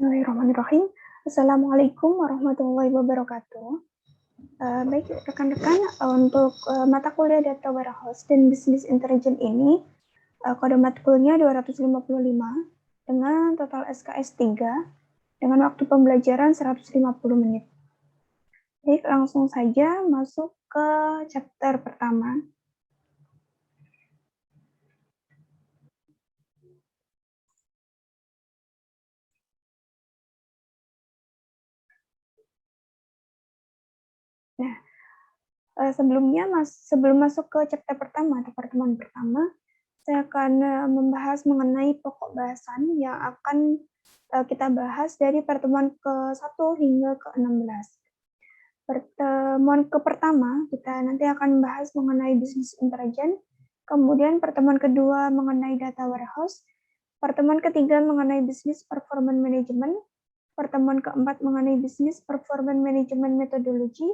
Bismillahirrahmanirrahim. Assalamualaikum warahmatullahi wabarakatuh. Baik, rekan-rekan, untuk mata kuliah Data Warehouse dan Business Intelligence ini, kode matkulnya 255 dengan total SKS 3 dengan waktu pembelajaran 150 menit. Baik, langsung saja masuk ke chapter pertama. Nah, sebelum masuk ke chapter pertama atau pertemuan pertama, saya akan membahas mengenai pokok bahasan yang akan kita bahas dari pertemuan ke-1 hingga ke-16. Pertemuan pertama kita nanti akan bahas mengenai business intelligence, kemudian pertemuan kedua mengenai data warehouse, pertemuan ketiga mengenai business performance management, pertemuan keempat mengenai business performance management methodology,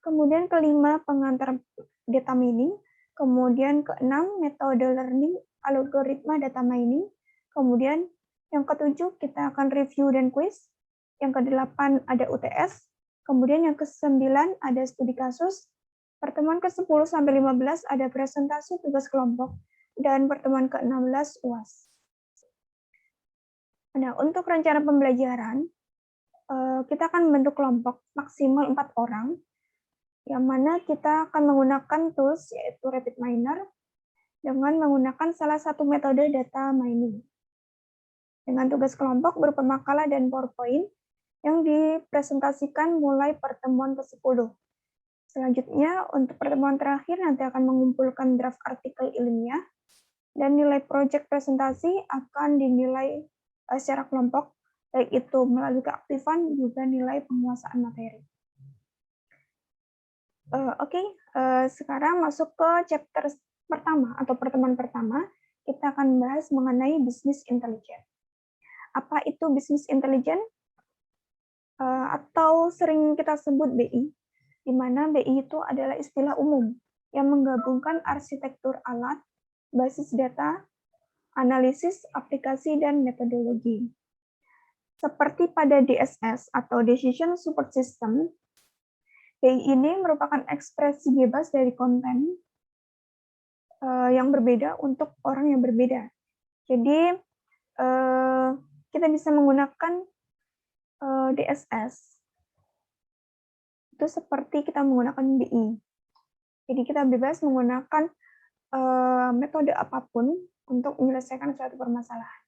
kemudian kelima pengantar data mining, kemudian keenam metode learning algoritma data mining, kemudian yang ketujuh kita akan review dan quiz, yang kedelapan ada UTS, kemudian yang kesembilan ada studi kasus, pertemuan ke-10 sampai 15 ada presentasi tugas kelompok, dan pertemuan ke-16 UAS. Nah, untuk rencana pembelajaran, kita akan membentuk kelompok maksimal 4 orang, yang mana kita akan menggunakan tools yaitu RapidMiner dengan menggunakan salah satu metode data mining. Dengan tugas kelompok berupa makalah dan PowerPoint yang dipresentasikan mulai pertemuan ke-10. Selanjutnya, untuk pertemuan terakhir nanti akan mengumpulkan draft artikel ilmiah dan nilai proyek presentasi akan dinilai secara kelompok, baik itu melalui keaktifan juga nilai penguasaan materi. Sekarang masuk ke chapter pertama atau pertemuan pertama, kita akan bahas mengenai business intelligence. Apa itu business intelligence? Atau sering kita sebut BI, di mana BI itu adalah istilah umum yang menggabungkan arsitektur alat, basis data, analisis, aplikasi, dan metodologi. Seperti pada DSS atau Decision Support System, BI ini merupakan ekspresi bebas dari konten yang berbeda untuk orang yang berbeda. Jadi, kita bisa menggunakan DSS itu seperti kita menggunakan BI. Jadi, kita bebas menggunakan metode apapun untuk menyelesaikan suatu permasalahan.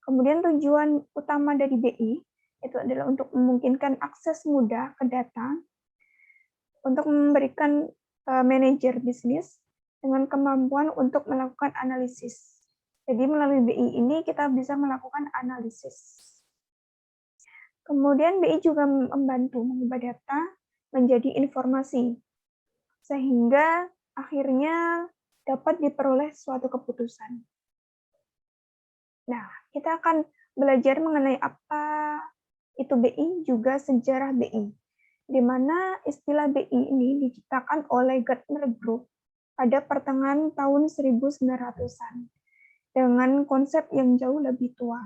Kemudian tujuan utama dari BI itu adalah untuk memungkinkan akses mudah ke data, untuk memberikan manajer bisnis dengan kemampuan untuk melakukan analisis. Jadi melalui BI ini kita bisa melakukan analisis. Kemudian BI juga membantu mengubah data menjadi informasi, sehingga akhirnya dapat diperoleh suatu keputusan. Nah, kita akan belajar mengenai apa itu BI, juga sejarah BI, di mana istilah BI ini diciptakan oleh Gartner Group pada pertengahan tahun 1900-an dengan konsep yang jauh lebih tua.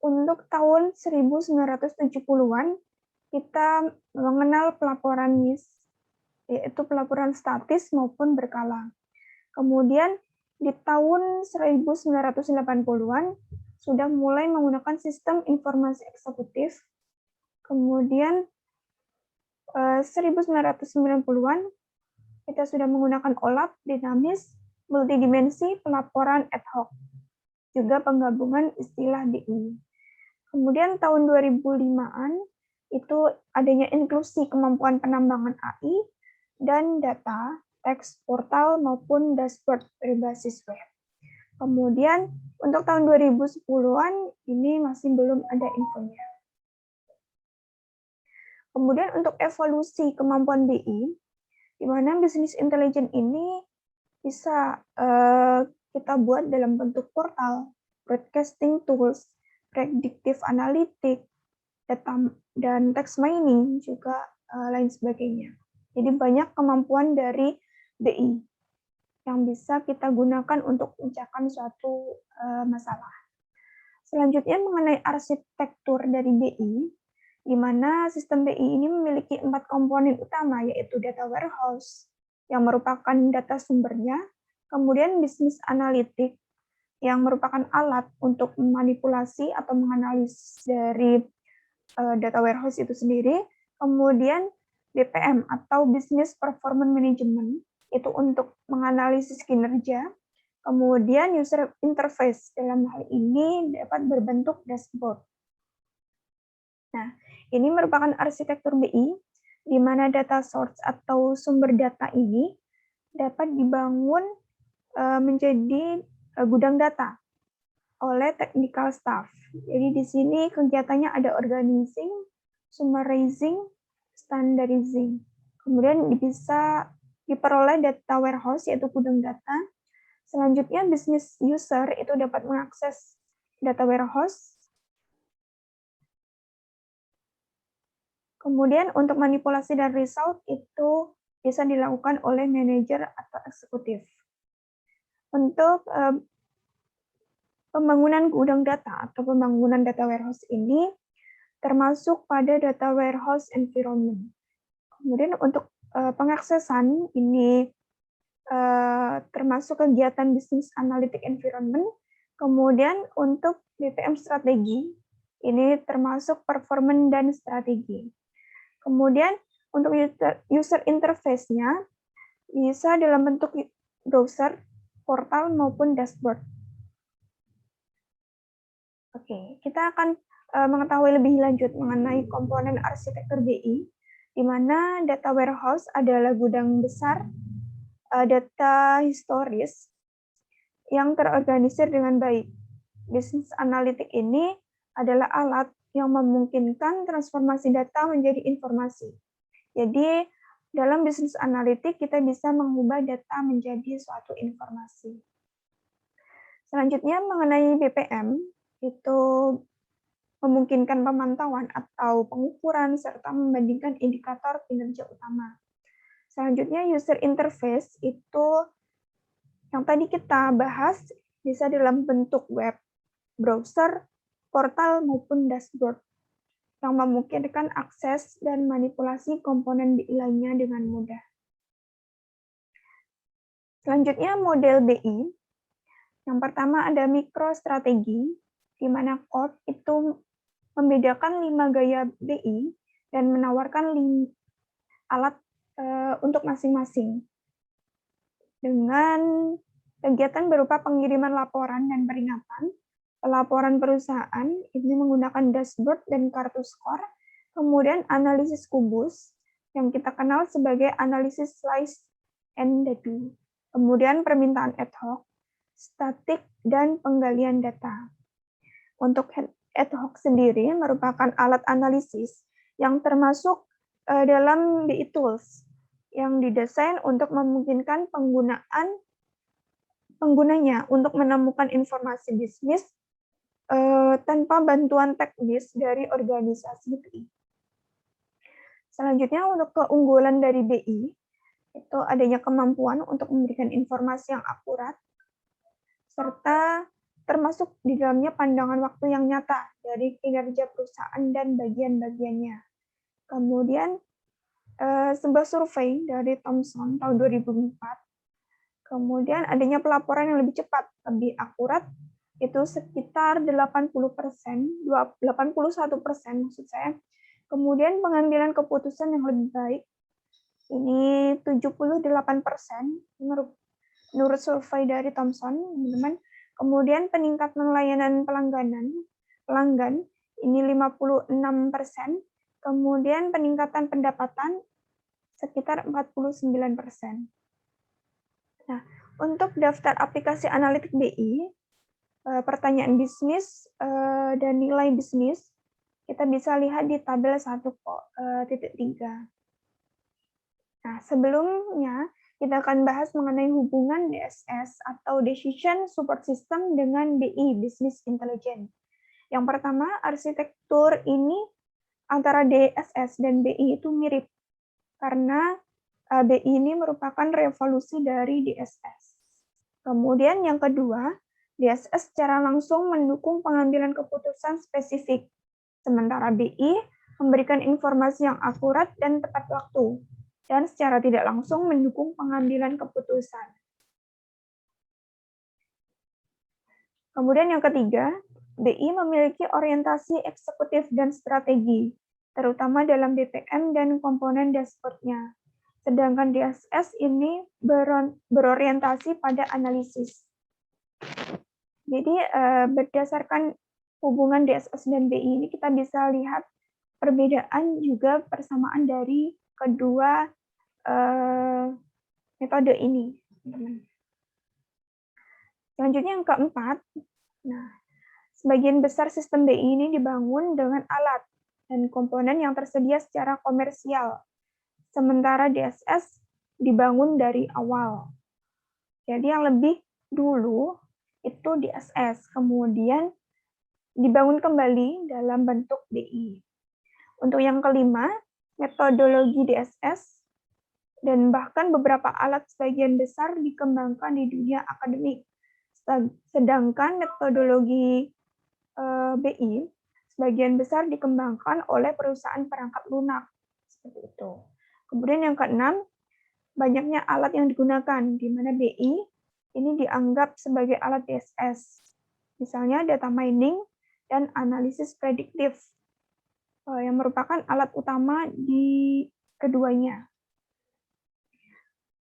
Untuk tahun 1970-an, kita mengenal pelaporan MIS, yaitu pelaporan statis maupun berkala. Kemudian di tahun 1980-an sudah mulai menggunakan sistem informasi eksekutif. Kemudian 1990-an kita sudah menggunakan OLAP, dinamis, multidimensi, pelaporan ad hoc, juga penggabungan istilah BI. Kemudian tahun 2005-an itu adanya inklusi kemampuan penambangan AI dan data, teks, portal, maupun dashboard berbasis web. Kemudian untuk tahun 2010-an ini masih belum ada infonya. Kemudian untuk evolusi kemampuan BI, di mana business intelligence ini bisa kita buat dalam bentuk portal, broadcasting tools, predictive analytics, data dan text mining juga lain sebagainya. Jadi banyak kemampuan dari BI yang bisa kita gunakan untuk memecahkan suatu masalah. Selanjutnya mengenai arsitektur dari BI, di mana sistem BI ini memiliki 4 komponen utama, yaitu data warehouse, yang merupakan data sumbernya, kemudian bisnis analitik, yang merupakan alat untuk memanipulasi atau menganalisis dari data warehouse itu sendiri, kemudian BPM atau Business Performance Management, itu untuk menganalisis kinerja, kemudian user interface dalam hal ini dapat berbentuk dashboard. Nah, ini merupakan arsitektur BI, di mana data source atau sumber data ini dapat dibangun menjadi gudang data oleh technical staff. Jadi di sini kegiatannya ada organizing, summarizing, standardizing. Kemudian bisa diperoleh data warehouse, yaitu gudang data. Selanjutnya business user itu dapat mengakses data warehouse. Kemudian untuk manipulasi dan result itu bisa dilakukan oleh manajer atau eksekutif. Untuk pembangunan gudang data atau pembangunan data warehouse ini termasuk pada data warehouse environment. Kemudian untuk pengaksesan ini termasuk kegiatan business analytic environment. Kemudian untuk BPM strategi ini termasuk performance dan strategi. Kemudian untuk user interface-nya bisa dalam bentuk browser, portal maupun dashboard. Oke, kita akan mengetahui lebih lanjut mengenai komponen arsitektur BI, di mana data warehouse adalah gudang besar data historis yang terorganisir dengan baik. Business Analytic ini adalah alat yang memungkinkan transformasi data menjadi informasi. Jadi, dalam Business Analytic kita bisa mengubah data menjadi suatu informasi. Selanjutnya mengenai BPM, itu memungkinkan pemantauan atau pengukuran serta membandingkan indikator kinerja utama. Selanjutnya user interface itu yang tadi kita bahas bisa dalam bentuk web, browser, portal maupun dashboard yang memungkinkan akses dan manipulasi komponen BI lainnya dengan mudah. Selanjutnya model BI. Yang pertama ada mikrostrategi, di mana Core itu membedakan 5 gaya BI dan menawarkan alat untuk masing-masing. Dengan kegiatan berupa pengiriman laporan dan peringatan, pelaporan perusahaan ini menggunakan dashboard dan kartu skor, kemudian analisis kubus yang kita kenal sebagai analisis slice and do, kemudian permintaan ad hoc, statik, dan penggalian data. Untuk ad hoc sendiri merupakan alat analisis yang termasuk dalam BI Tools yang didesain untuk memungkinkan penggunanya untuk menemukan informasi bisnis tanpa bantuan teknis dari organisasi BI. Selanjutnya untuk keunggulan dari BI, itu adanya kemampuan untuk memberikan informasi yang akurat, serta termasuk di dalamnya pandangan waktu yang nyata dari kinerja perusahaan dan bagian-bagiannya. Kemudian sebuah survei dari Thomson tahun 2004, kemudian adanya pelaporan yang lebih cepat, lebih akurat, itu sekitar 80%, 81% maksud saya. Kemudian pengambilan keputusan yang lebih baik, ini 78% menurut survei dari Thomson, teman-teman. Kemudian peningkatan layanan pelanggan ini 56%, kemudian peningkatan pendapatan sekitar 49%. Nah, untuk daftar aplikasi analitik BI, pertanyaan bisnis dan nilai bisnis, kita bisa lihat di tabel 1.3. Nah, sebelumnya kita akan bahas mengenai hubungan DSS atau Decision Support System dengan BI, Business Intelligence. Yang pertama, arsitektur ini antara DSS dan BI itu mirip, karena BI ini merupakan revolusi dari DSS. Kemudian yang kedua, DSS secara langsung mendukung pengambilan keputusan spesifik, sementara BI memberikan informasi yang akurat dan tepat waktu, dan secara tidak langsung mendukung pengambilan keputusan. Kemudian yang ketiga, BI memiliki orientasi eksekutif dan strategi, terutama dalam BPM dan komponen dashboard-nya. Sedangkan DSS ini berorientasi pada analisis. Jadi berdasarkan hubungan DSS dan BI ini kita bisa lihat perbedaan juga persamaan dari kedua metode ini. Selanjutnya yang keempat, sebagian besar sistem BI ini dibangun dengan alat dan komponen yang tersedia secara komersial. Sementara DSS dibangun dari awal. Jadi yang lebih dulu itu DSS, kemudian dibangun kembali dalam bentuk BI. Untuk yang kelima, metodologi DSS dan bahkan beberapa alat sebagian besar dikembangkan di dunia akademik. Sedangkan metodologi BI sebagian besar dikembangkan oleh perusahaan perangkat lunak. Seperti itu. Kemudian yang keenam, banyaknya alat yang digunakan, di mana BI ini dianggap sebagai alat DSS. Misalnya data mining dan analisis prediktif, yang merupakan alat utama di keduanya.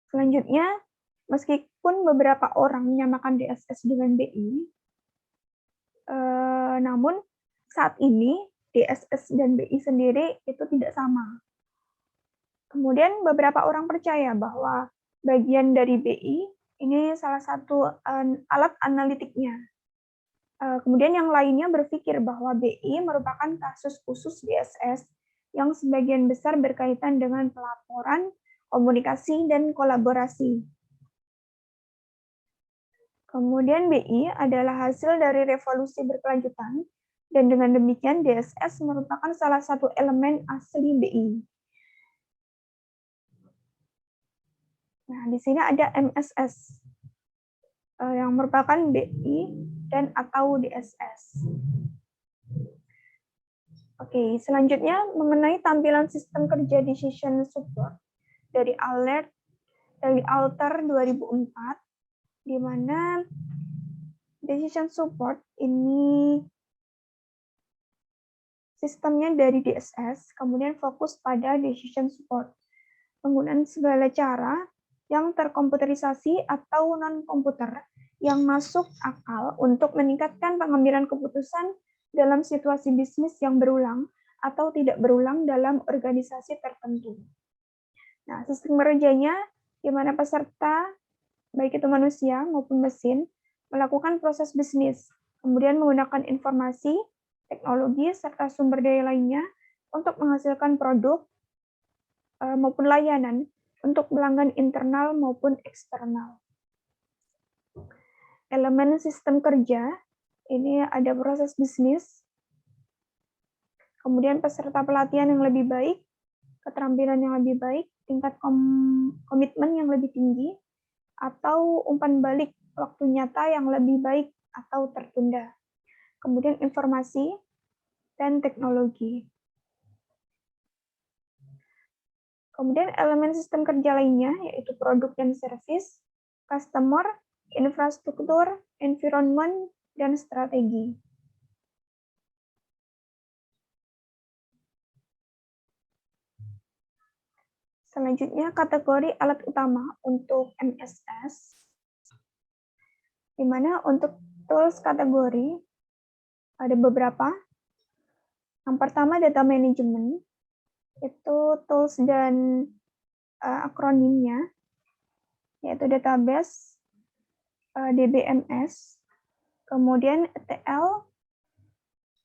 Selanjutnya, meskipun beberapa orang menyamakan DSS dengan BI, namun saat ini DSS dan BI sendiri itu tidak sama. Kemudian beberapa orang percaya bahwa bagian dari BI ini salah satu alat analitiknya. Kemudian yang lainnya berpikir bahwa BI merupakan kasus khusus DSS yang sebagian besar berkaitan dengan pelaporan, komunikasi, dan kolaborasi. Kemudian BI adalah hasil dari revolusi berkelanjutan, dan dengan demikian DSS merupakan salah satu elemen asli BI. Nah, di sini ada MSS yang merupakan BI dan atau DSS. Oke, selanjutnya mengenai tampilan sistem kerja decision support dari Alter 2004, di mana decision support ini sistemnya dari DSS, kemudian fokus pada decision support. Penggunaan segala cara yang terkomputerisasi atau non-komputer yang masuk akal untuk meningkatkan pengambilan keputusan dalam situasi bisnis yang berulang atau tidak berulang dalam organisasi tertentu. Nah, sistem kerjanya di mana peserta, baik itu manusia maupun mesin, melakukan proses bisnis, kemudian menggunakan informasi, teknologi, serta sumber daya lainnya untuk menghasilkan produk maupun layanan untuk pelanggan internal maupun eksternal. Elemen sistem kerja, ini ada proses bisnis, kemudian peserta pelatihan yang lebih baik, keterampilan yang lebih baik, tingkat komitmen yang lebih tinggi, atau umpan balik waktu nyata yang lebih baik atau tertunda. Kemudian informasi dan teknologi. Kemudian elemen sistem kerja lainnya, yaitu produk dan service, customer, infrastruktur, environment, dan strategi. Selanjutnya, kategori alat utama untuk MSS, di mana untuk tools kategori ada beberapa. Yang pertama, data management, itu tools dan akronimnya, yaitu database, DBMS, kemudian ETL,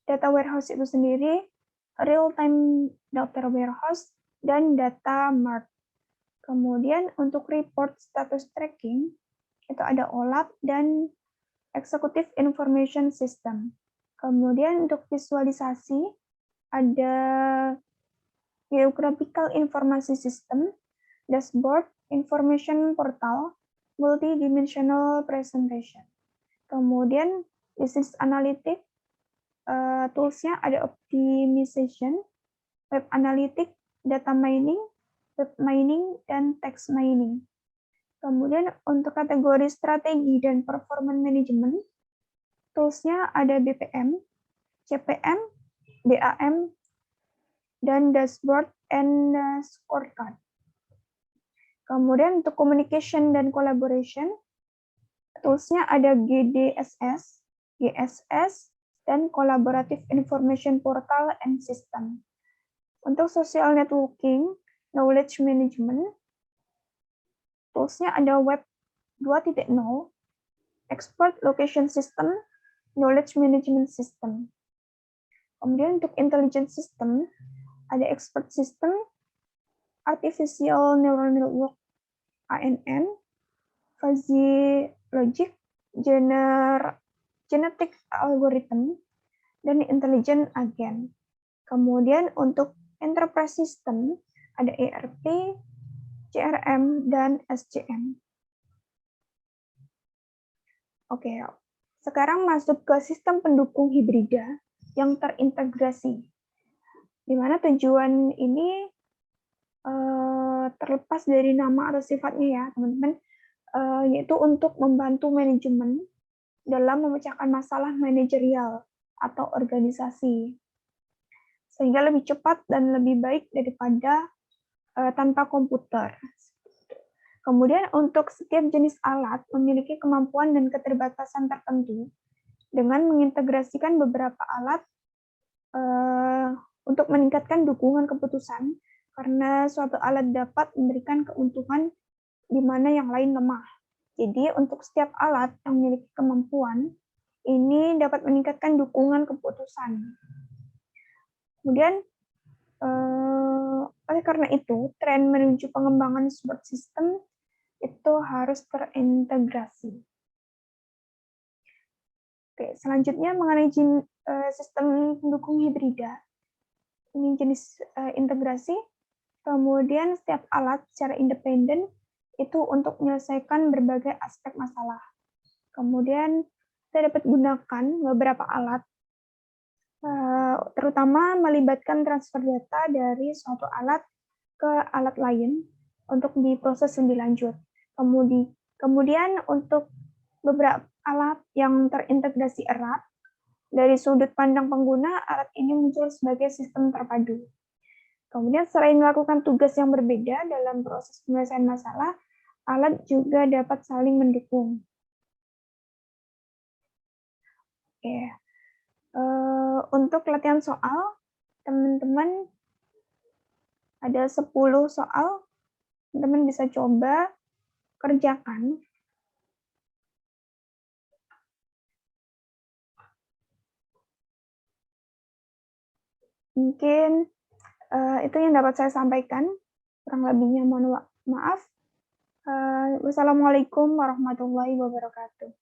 data warehouse itu sendiri, real-time data warehouse, dan data mart. Kemudian untuk report status tracking, itu ada OLAP dan Executive Information System. Kemudian untuk visualisasi, ada Geographical Information System, Dashboard, Information Portal, Multidimensional Presentation. Kemudian business analytics, tools-nya ada optimization, web analytics, data mining, web mining, dan text mining. Kemudian untuk kategori strategi dan performance management, tools-nya ada BPM, CPM, BAM, dan dashboard and scorecard. Kemudian untuk communication dan collaboration, tools-nya ada GDSS, GSS, dan Collaborative Information Portal and System. Untuk social networking, knowledge management, tools-nya ada Web 2.0, Expert Location System, Knowledge Management System. Kemudian untuk intelligence system, ada Expert System, Artificial Neural Network, ANN, Fuzzy Logic, Genetic Algorithm, dan Intelligent Agent. Kemudian untuk Enterprise System, ada ERP, CRM, dan SCM. Oke, sekarang masuk ke sistem pendukung hibrida yang terintegrasi. Di mana tujuan ini terlepas dari nama atau sifatnya ya, teman-teman, yaitu untuk membantu manajemen dalam memecahkan masalah manajerial atau organisasi, sehingga lebih cepat dan lebih baik daripada tanpa komputer. Kemudian untuk setiap jenis alat memiliki kemampuan dan keterbatasan tertentu dengan mengintegrasikan beberapa alat untuk meningkatkan dukungan keputusan, karena suatu alat dapat memberikan keuntungan di mana yang lain lemah. Jadi untuk setiap alat yang memiliki kemampuan, ini dapat meningkatkan dukungan keputusan. Kemudian, oleh karena itu, tren menuju pengembangan support system itu harus terintegrasi. Oke, selanjutnya mengenai sistem pendukung hibrida. Ini jenis integrasi. Kemudian setiap alat secara independen itu untuk menyelesaikan berbagai aspek masalah. Kemudian kita dapat gunakan beberapa alat, terutama melibatkan transfer data dari suatu alat ke alat lain untuk diproses lebih lanjut. Kemudian untuk beberapa alat yang terintegrasi erat, dari sudut pandang pengguna, alat ini muncul sebagai sistem terpadu. Kemudian selain melakukan tugas yang berbeda dalam proses penyelesaian masalah, alat juga dapat saling mendukung. Oke. Untuk latihan soal, teman-teman ada 10 soal, teman-teman bisa coba kerjakan. Mungkin itu yang dapat saya sampaikan. Kurang lebihnya mohon maaf. Wassalamualaikum warahmatullahi wabarakatuh.